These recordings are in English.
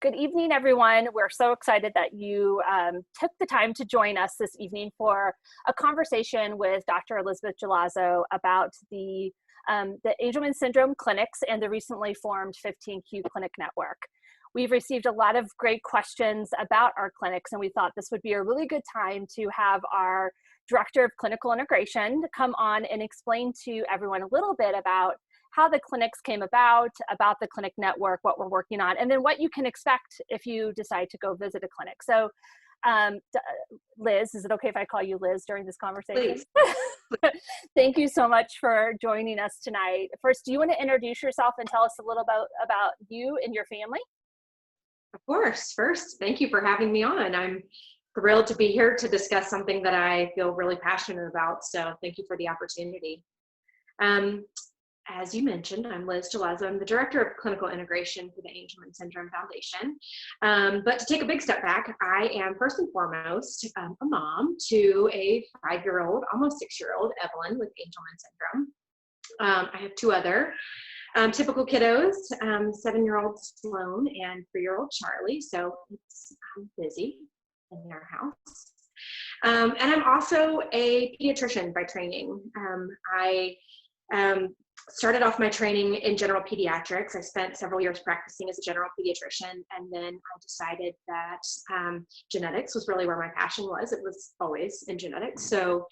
Good evening, everyone. We're so excited that you took the time to join us this evening for a conversation with Dr. Elizabeth Jalazo about the Angelman syndrome clinics and the recently formed 15q Clinic Network. We've received a lot of great questions about our clinics, and we thought this would be a really good time to have our Director of Clinical Integration come on and explain to everyone a little bit about how the clinics came about the clinic network, what we're working on, and then what you can expect if you decide to go visit a clinic. So Liz, is it okay if I call you Liz during this conversation? Please. Thank you so much for joining us tonight. First, do you want to introduce yourself and tell us a little about you and your family? Of course. First, thank you for having me on. I'm thrilled to be here to discuss something that I feel really passionate about. So thank you for the opportunity. As you mentioned, I'm Liz Jalazo. I'm the Director of Clinical Integration for the Angelman Syndrome Foundation. But to take a big step back, I am first and foremost a mom to a 5-year-old, almost 6-year-old, Evelyn, with Angelman syndrome. I have two other typical kiddos, 7-year-old Sloan and 3-year-old Charlie. So it's busy in our house. And I'm also a pediatrician by training. I started off my training in general pediatrics. I spent several years practicing as a general pediatrician, and then I decided that genetics was really where my passion was. It was always in genetics. So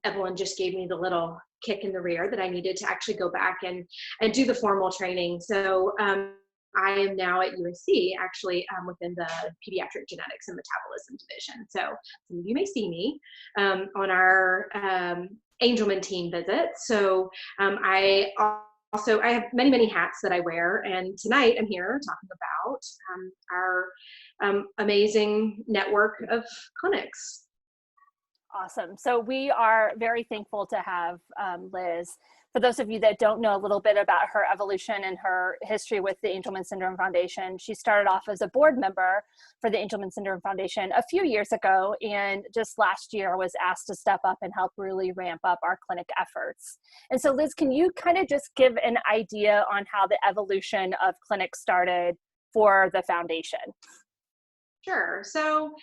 Evelyn just gave me the little kick in the rear that I needed to actually go back and do the formal training. So I am now at USC, actually within the pediatric genetics and metabolism division. So some of you may see me on our Angelman team visits. So I have many hats that I wear, and tonight I'm here talking about our amazing network of clinics. Awesome. So we are very thankful to have Liz. For those of you that don't know a little bit about her evolution and her history with the Angelman Syndrome Foundation, she started off as a board member for the Angelman Syndrome Foundation a few years ago, and just last year was asked to step up and help really ramp up our clinic efforts. And so Liz, can you kind of just give an idea on how the evolution of clinics started for the foundation? Sure. So,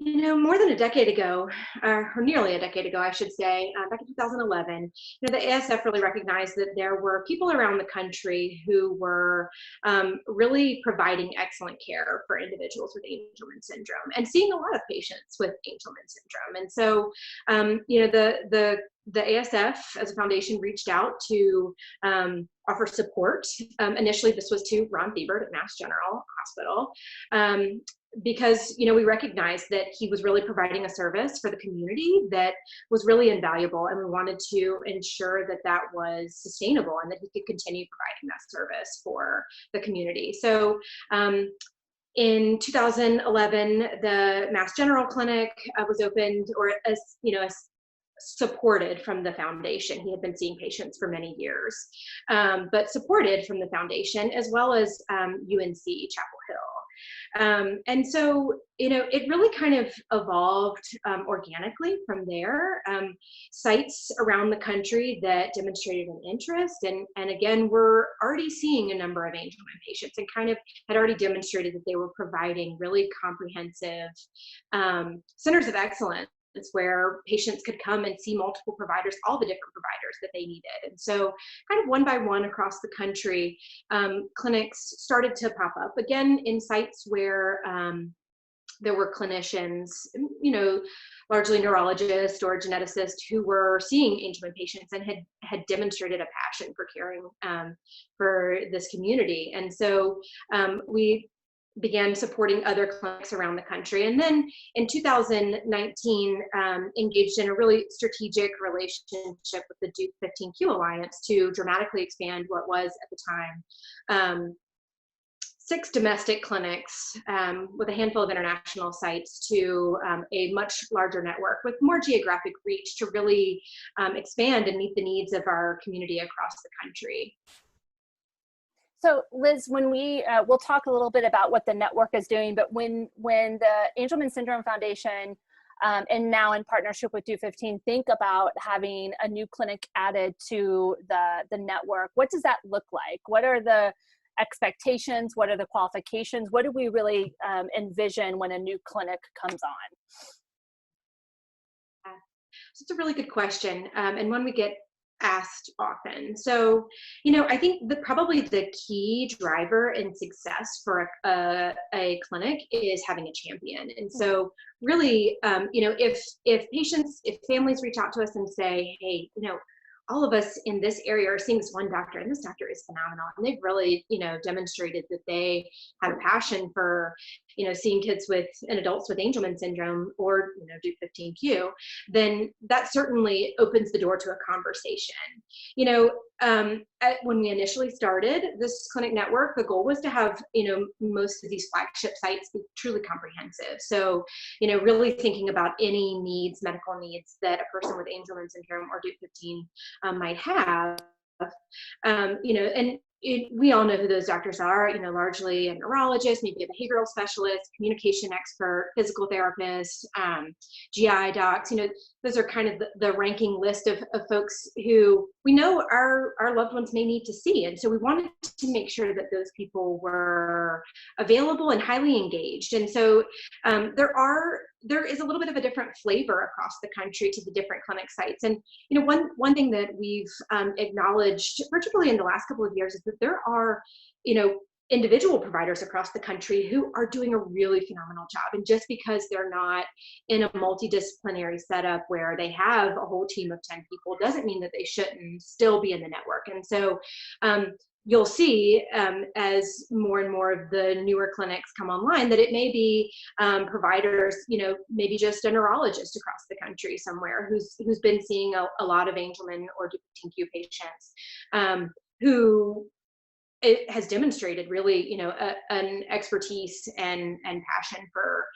more than a decade ago, or nearly a decade ago, I should say, back in 2011, the ASF really recognized that there were people around the country who were really providing excellent care for individuals with Angelman syndrome and seeing a lot of patients with Angelman syndrome. And so, the ASF as a foundation reached out to offer support. Initially, this was to Ron Thiebert at Mass General Hospital. Because we recognized that he was really providing a service for the community that was really invaluable, and we wanted to ensure that that was sustainable and that he could continue providing that service for the community. So in 2011, the Mass General Clinic was opened, or as supported from the foundation. He had been seeing patients for many years, but supported from the foundation, as well as UNC Chapel Hill. And so, it really kind of evolved organically from there. Sites around the country that demonstrated an interest, and again, we're already seeing a number of Angelman patients and kind of had already demonstrated that they were providing really comprehensive centers of excellence where patients could come and see multiple providers, all the different providers that they needed. And so kind of one by one across the country, clinics started to pop up, again, in sites where there were clinicians, largely neurologists or geneticists who were seeing Angelman patients and had demonstrated a passion for caring for this community. And so we began supporting other clinics around the country. And then in 2019, engaged in a really strategic relationship with the Dup15q Alliance to dramatically expand what was at the time 6 domestic clinics with a handful of international sites to a much larger network with more geographic reach to really expand and meet the needs of our community across the country. So Liz, when we'll talk a little bit about what the network is doing, but when the Angelman Syndrome Foundation and now in partnership with Dup15 think about having a new clinic added to the network, what does that look like? What are the expectations? What are the qualifications? What do we really envision when a new clinic comes on? So it's a really good question, and one we get asked often. So, I think probably the key driver in success for a clinic is having a champion. And so, really, if patients, if families reach out to us and say, hey, all of us in this area are seeing this one doctor, and this doctor is phenomenal, and they've really, demonstrated that they have a passion for, seeing kids with and adults with Angelman syndrome or, Dup15q, then that certainly opens the door to a conversation. When we initially started this clinic network, the goal was to have, most of these flagship sites be truly comprehensive. So, really thinking about any needs, medical needs that a person with Angelman syndrome or Dup15 might have, and we all know who those doctors are, largely a neurologist, maybe a behavioral specialist, communication expert, physical therapist, GI docs. Those are kind of the ranking list of folks who we know our loved ones may need to see. And so we wanted to make sure that those people were available and highly engaged. And so there is a little bit of a different flavor across the country to the different clinic sites. And one thing that we've acknowledged, particularly in the last couple of years, is that there are individual providers across the country who are doing a really phenomenal job. And just because they're not in a multidisciplinary setup where they have a whole team of 10 people doesn't mean that they shouldn't still be in the network. And so you'll see as more and more of the newer clinics come online that it may be providers, maybe just a neurologist across the country somewhere who's been seeing a lot of Angelman or Dup15q patients, who it has demonstrated really, an expertise and passion for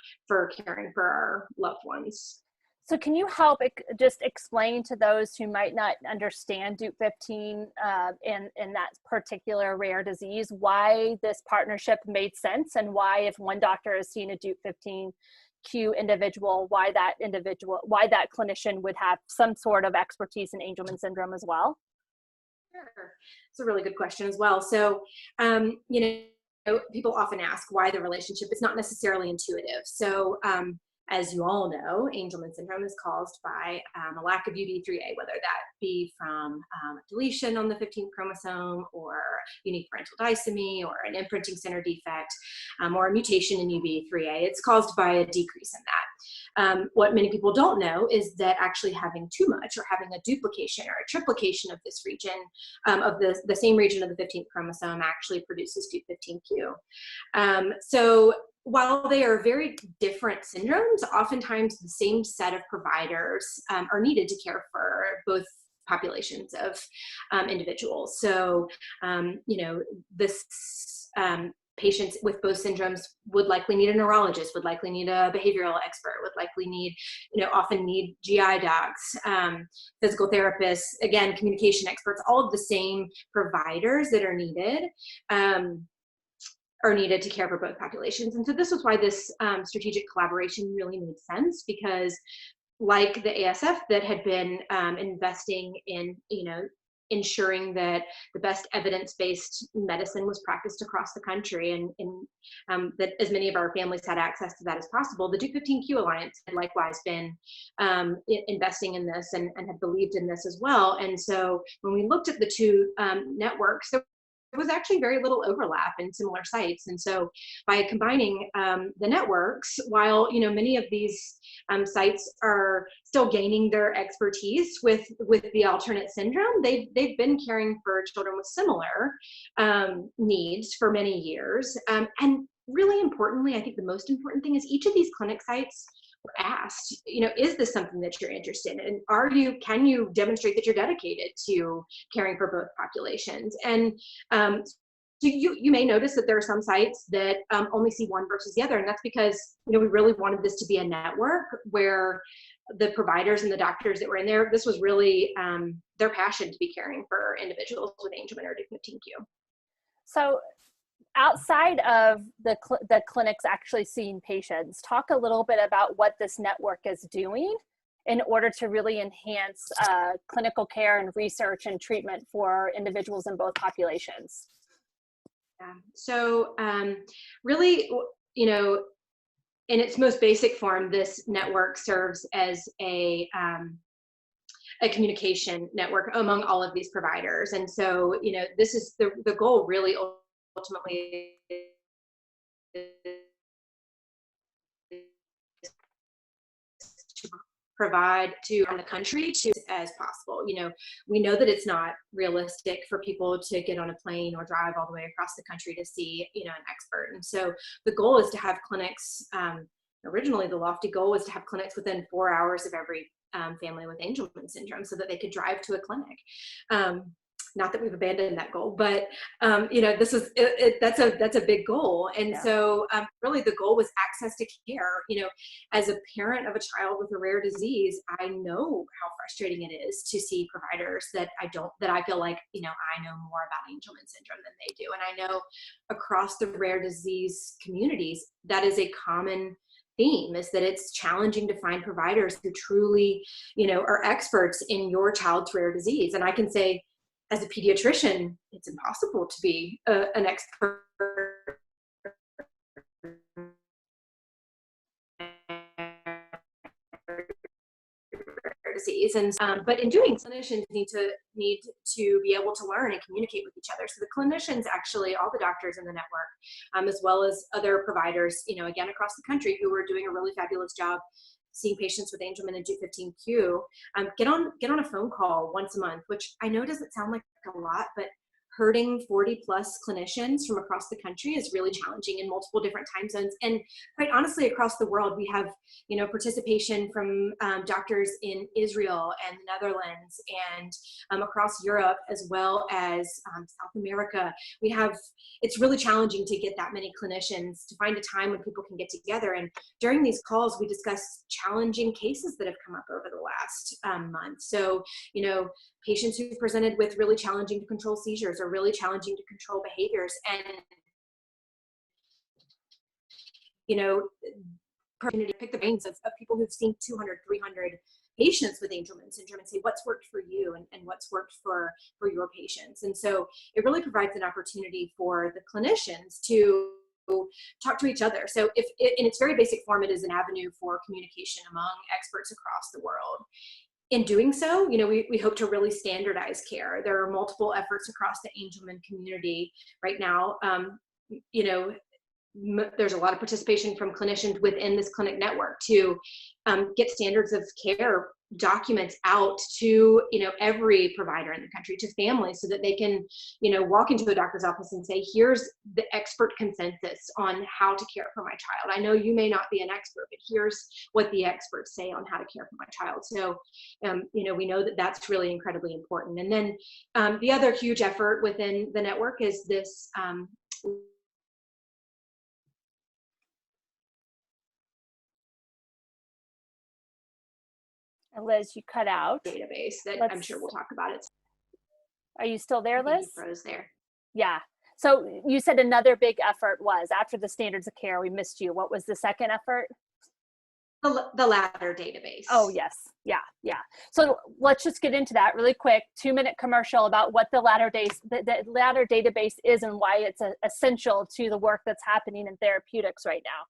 caring for our loved ones. So can you help just explain to those who might not understand Dup15 in that particular rare disease why this partnership made sense, and why, if one doctor is seeing a Dup15q individual, why that clinician would have some sort of expertise in Angelman syndrome as well? Sure. It's a really good question as well. So, people often ask why the relationship is not necessarily intuitive. So, as you all know, Angelman syndrome is caused by a lack of UB3A, whether that be from deletion on the 15th chromosome, or unique parental disomy, or an imprinting center defect, or a mutation in UB3A. It's caused by a decrease in that. What many people don't know is that actually having too much, or having a duplication or a triplication of this region, of the same region of the 15th chromosome, actually produces Dup15q. So while they are very different syndromes, oftentimes the same set of providers are needed to care for both populations of individuals. So, patients with both syndromes would likely need a neurologist, would likely need a behavioral expert, would likely need, often need GI docs, physical therapists, again, communication experts. All of the same providers that are needed to care for both populations. And so this is why this strategic collaboration really made sense, because like the ASF that had been investing in, ensuring that the best evidence-based medicine was practiced across the country, and that as many of our families had access to that as possible, the Dup15q Alliance had likewise been investing in this and had believed in this as well. And so when we looked at the two networks, there was actually very little overlap in similar sites. And so by combining the networks, while many of these sites are still gaining their expertise with the alternate syndrome, they've been caring for children with similar needs for many years. And really importantly, I think the most important thing is each of these clinic sites were asked, is this something that you're interested in? And can you demonstrate that you're dedicated to caring for both populations? And so you may notice that there are some sites that only see one versus the other, and that's because we really wanted this to be a network where the providers and the doctors that were in there, this was really their passion to be caring for individuals with Angelman or Dup15q. So outside of the clinics actually seeing patients, talk a little bit about what this network is doing in order to really enhance clinical care and research and treatment for individuals in both populations. Yeah. So really, you know, in its most basic form, this network serves as a communication network among all of these providers. And so, this is the goal really ultimately to provide to the country to as possible. We know that it's not realistic for people to get on a plane or drive all the way across the country to see, an expert. And so the goal is to have clinics. Originally, the lofty goal was to have clinics within 4 hours of every family with Angelman syndrome, so that they could drive to a clinic. Not that we've abandoned that goal, but this is that's a big goal. And Yeah. so really the goal was access to care. As a parent of a child with a rare disease, I know how frustrating it is to see providers that I feel like I know more about Angelman syndrome than they do. And I know across the rare disease communities that is a common theme, is that it's challenging to find providers who truly are experts in your child's rare disease. And I can say, as a pediatrician, it's impossible to be an expert disease. And but in doing, clinicians need to be able to learn and communicate with each other. So the clinicians, actually, all the doctors in the network, as well as other providers, again across the country, who are doing a really fabulous job seeing patients with Angelman and Dup15q, get on a phone call once a month, which I know doesn't sound like a lot, but herding 40 plus clinicians from across the country is really challenging in multiple different time zones. And quite honestly, across the world, we have participation from doctors in Israel and the Netherlands, and across Europe, as well as South America. It's really challenging to get that many clinicians to find a time when people can get together. And during these calls, we discuss challenging cases that have come up over the last month. So, patients who presented with really challenging to control seizures or really challenging to control behaviors. And, opportunity to pick the brains of people who've seen 200, 300 patients with Angelman syndrome and say, what's worked for you and what's worked for your patients. And so it really provides an opportunity for the clinicians to talk to each other. So if in its very basic form, it is an avenue for communication among experts across the world. In doing so, we hope to really standardize care. There are multiple efforts across the Angelman community right now. There's a lot of participation from clinicians within this clinic network to get standards of care documents out to every provider in the country, to families, so that they can walk into a doctor's office and say, here's the expert consensus on how to care for my child. I know you may not be an expert, but here's what the experts say on how to care for my child. So we know that that's really incredibly important. And then the other huge effort within the network is this Liz, you cut out. database that I'm sure we'll talk about it. Are you still there, Liz? You froze there. Yeah. So you said another big effort was, after the standards of care, we missed you. What was the second effort? The ladder database. Oh, yes. Yeah. So let's just get into that really quick. 2-minute commercial about what the ladder database is and why it's essential to the work that's happening in therapeutics right now.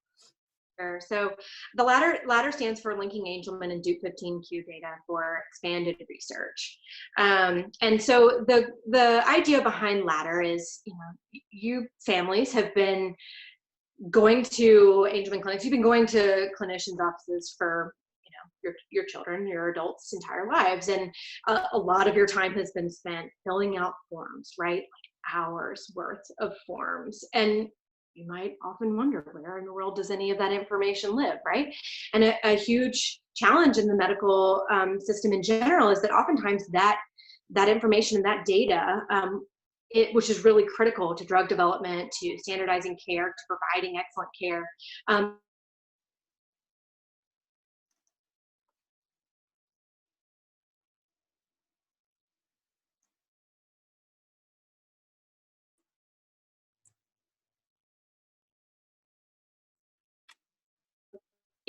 So the ladder stands for Linking Angelman and Dup15q data for expanded research. And so the idea behind ladder is, you families have been going to Angelman clinics. You've been going to clinicians' offices for your children, your adults' entire lives, and a lot of your time has been spent filling out forms, right? Like hours worth of forms. And you might often wonder, where in the world does any of that information live, right? And a huge challenge in the medical system in general is that oftentimes that information and that data, which is really critical to drug development, to standardizing care, to providing excellent care,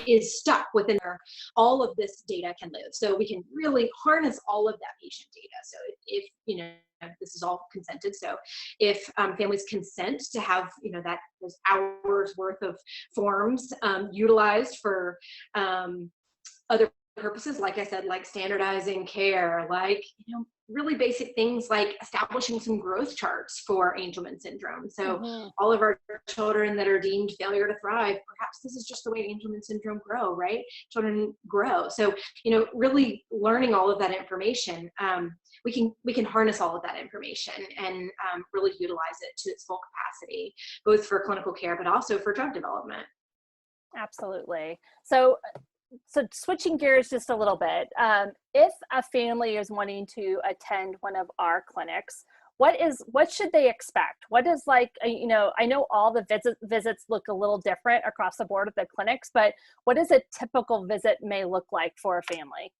is stuck within there, all of this data can live. So we can really harness all of that patient data. So if you know, this is all consented. So if families consent to have, you know, that those hours worth of forms utilized for other purposes, like I said, like standardizing care, like, you know, really basic things like establishing some growth charts for Angelman syndrome. So all of our children that are deemed failure to thrive, perhaps this is just the way Angelman syndrome grow, right? Children grow. So, you know, really learning all of that information, we can harness all of that information and really utilize it to its full capacity, both for clinical care, but also for drug development. Absolutely. So switching gears just a little bit, if a family is wanting to attend one of our clinics, what should they expect? What is, like, you know, I know all the visits look a little different across the board at the clinics, but what does a typical visit may look like for a family?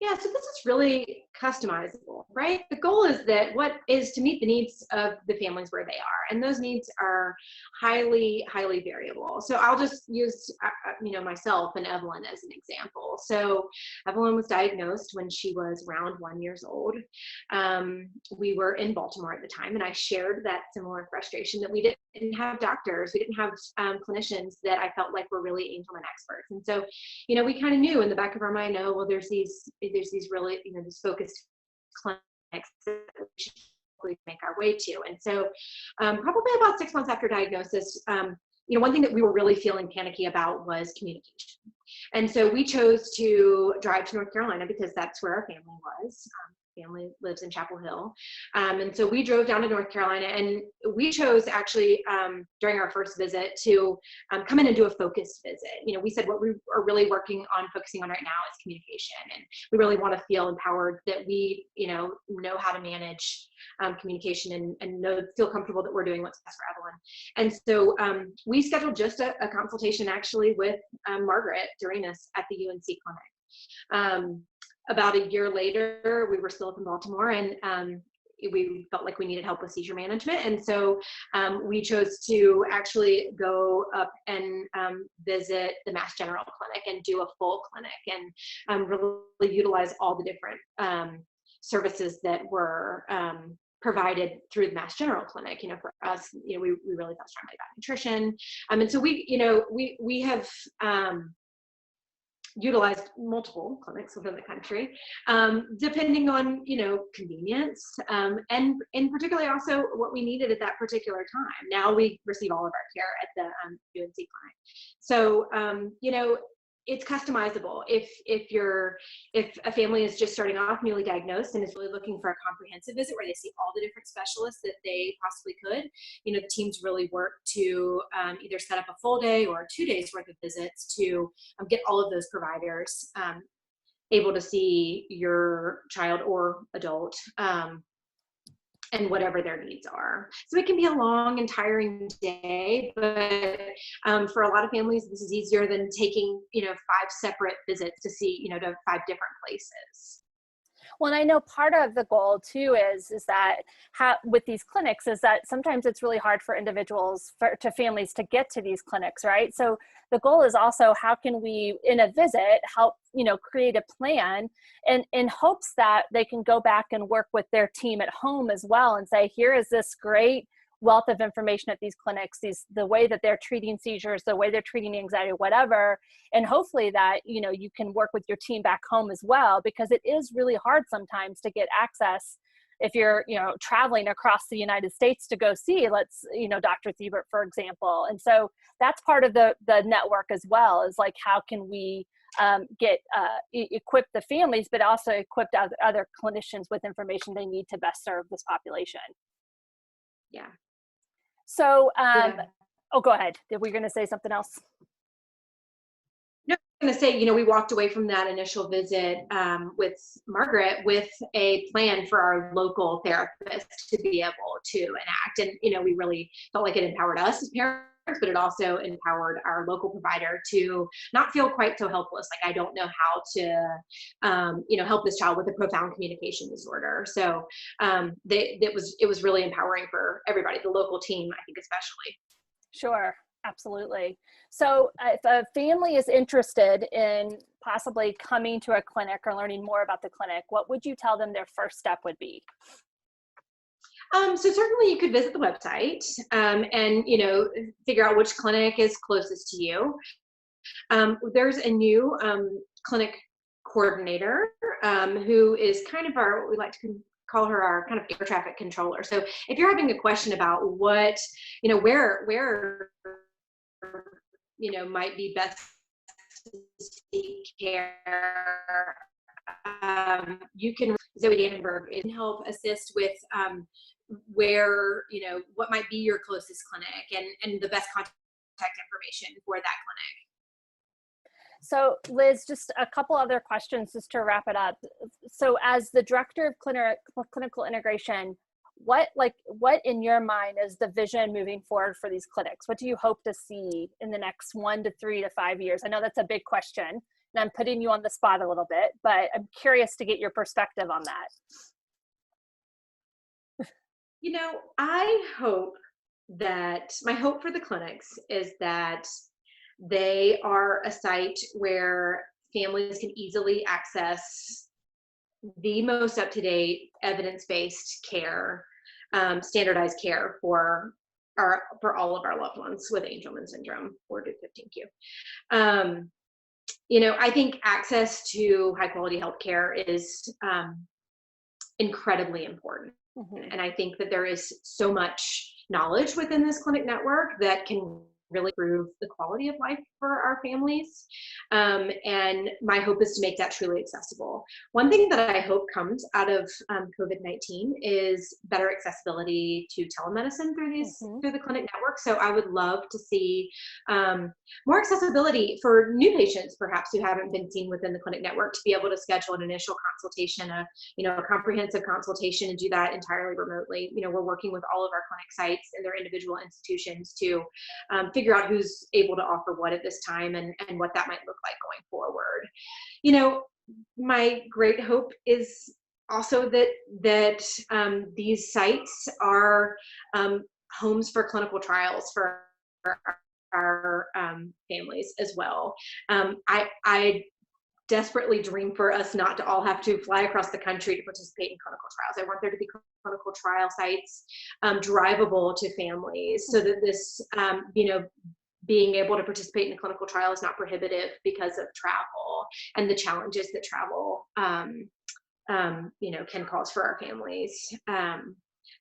Yeah, so this is really customizable, right? The goal is that what is to meet the needs of the families where they are, and those needs are highly, highly variable. So I'll just use, you know, myself and Evelyn as an example. So Evelyn was diagnosed when she was around 1 year old. We were in Baltimore at the time, and I shared that similar frustration that we didn't have doctors, we didn't have clinicians that I felt like were really Angelman experts. And so, you know, we kind of knew in the back of our mind, oh, well, there's these really, you know, these focused clinics that we should make our way to. And so probably about 6 months after diagnosis, you know, one thing that we were really feeling panicky about was communication. And so we chose to drive to North Carolina because that's where our family was. Family lives in Chapel Hill. And so we drove down to North Carolina, and we chose actually during our first visit to come in and do a focused visit. You know, we said what we are really focusing on right now is communication. And we really want to feel empowered that we, you know how to manage communication and feel comfortable that we're doing what's best for Evelyn. And so we scheduled just a consultation actually with Margaret Dorenas at the UNC clinic. About a year later, we were still up in Baltimore, and we felt like we needed help with seizure management. And so we chose to actually go up and visit the Mass General Clinic and do a full clinic and really utilize all the different services that were provided through the Mass General Clinic. You know, for us, you know, we really felt strongly about nutrition. And so we have utilized multiple clinics within the country, depending on, you know, convenience, and in particularly also what we needed at that particular time. Now we receive all of our care at the UNC clinic. So, you know, it's customizable. If a family is just starting off, newly diagnosed, and is really looking for a comprehensive visit where they see all the different specialists that they possibly could, you know, the teams really work to either set up a full day or 2 days worth of visits to get all of those providers able to see your child or adult and whatever their needs are. So it can be a long and tiring day, but for a lot of families, this is easier than taking, you know, 5 separate visits to see, you know, to 5 different places. Well, and I know part of the goal too is that with these clinics is that sometimes it's really hard for individuals, to families to get to these clinics, right? So the goal is also, how can we, in a visit, help, you know, create a plan and in hopes that they can go back and work with their team at home as well and say, here is this great wealth of information at these clinics, the way that they're treating seizures, the way they're treating anxiety, whatever. And hopefully that, you know, you can work with your team back home as well, because it is really hard sometimes to get access if you're, you know, traveling across the United States to go see, Dr. Thiebert, for example. And so that's part of the network as well, is like, how can we equip the families, but also equip other clinicians with information they need to best serve this population. Yeah. So, Oh, go ahead. Were we going to say something else? No, I'm going to say, you know, we walked away from that initial visit with Margaret with a plan for our local therapist to be able to enact. And, you know, we really felt like it empowered us as parents, but it also empowered our local provider to not feel quite so helpless. Like, I don't know how to, help this child with a profound communication disorder. So it was really empowering for everybody, the local team, I think, especially. Sure. Absolutely. So if a family is interested in possibly coming to a clinic or learning more about the clinic, what would you tell them their first step would be? So certainly you could visit the website, and, you know, figure out which clinic is closest to you. There's a new clinic coordinator, who is kind of our, what we like to call her, our kind of air traffic controller. So if you're having a question about what, you know, where, you know, might be best to seek care, you can, Zoe Dannenberg can help assist with where, you know, what might be your closest clinic, and the best contact information for that clinic. So Liz, just a couple other questions just to wrap it up. So as the director of clinical integration, what in your mind is the vision moving forward for these clinics? What do you hope to see in the next 1 to 3 to 5 years? I know that's a big question and I'm putting you on the spot a little bit, but I'm curious to get your perspective on that. You know, I hope that my hope for the clinics is that they are a site where families can easily access the most up-to-date evidence-based care, standardized care for all of our loved ones with Angelman syndrome or Dup15q. You know, I think access to high quality healthcare is incredibly important. Mm-hmm. And I think that there is so much knowledge within this clinic network that can really improve the quality of life for our families. And my hope is to make that truly accessible. One thing that I hope comes out of COVID-19 is better accessibility to telemedicine through the clinic network. So I would love to see more accessibility for new patients, perhaps who haven't been seen within the clinic network, to be able to schedule an initial consultation, a comprehensive consultation, and do that entirely remotely. You know, we're working with all of our clinic sites and their individual institutions to figure out who's able to offer what at this time, and what that might look like going forward. You know, my great hope is also that these sites are homes for clinical trials for our families as well. I desperately dream for us not to all have to fly across the country to participate in clinical trials. I want there to be clinical trial sites drivable to families, so that this, being able to participate in a clinical trial is not prohibitive because of travel and the challenges that travel, can cause for our families.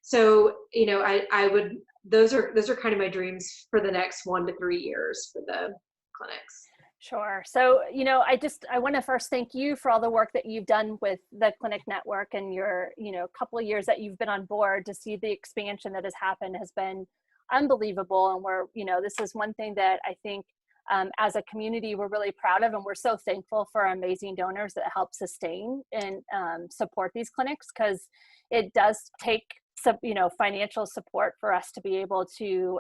So, you know, I would, those are kind of my dreams for the next 1 to 3 years for the clinics. Sure. So, you know, I want to first thank you for all the work that you've done with the clinic network, and your, couple of years that you've been on board. To see the expansion that has happened has been unbelievable. And this is one thing that I think as a community, we're really proud of, and we're so thankful for amazing donors that help sustain and support these clinics, because it does take some, financial support for us to be able to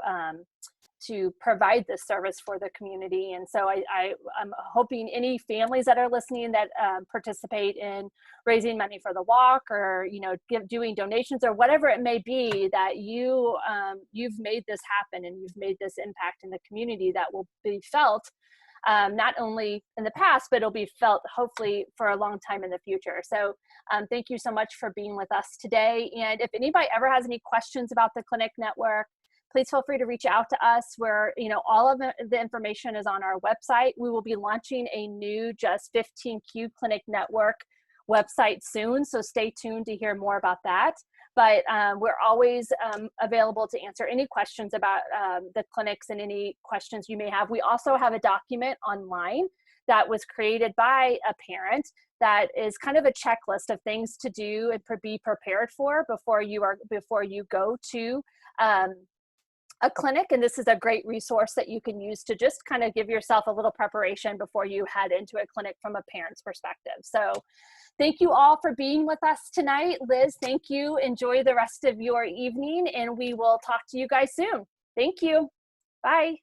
provide this service for the community. And so I'm hoping any families that are listening that participate in raising money for the walk, or doing donations or whatever it may be, that you've made this happen, and you've made this impact in the community that will be felt not only in the past, but it'll be felt hopefully for a long time in the future. So thank you so much for being with us today. And if anybody ever has any questions about the clinic network, please feel free to reach out to us, where, all of the information is on our website. We will be launching a new Just15q Clinic Network website soon, so stay tuned to hear more about that. But we're always available to answer any questions about the clinics and any questions you may have. We also have a document online that was created by a parent that is kind of a checklist of things to do and be prepared for before you go to a clinic. And this is a great resource that you can use to just kind of give yourself a little preparation before you head into a clinic from a parent's perspective. So thank you all for being with us tonight. Liz, thank you. Enjoy the rest of your evening, and we will talk to you guys soon. Thank you. Bye.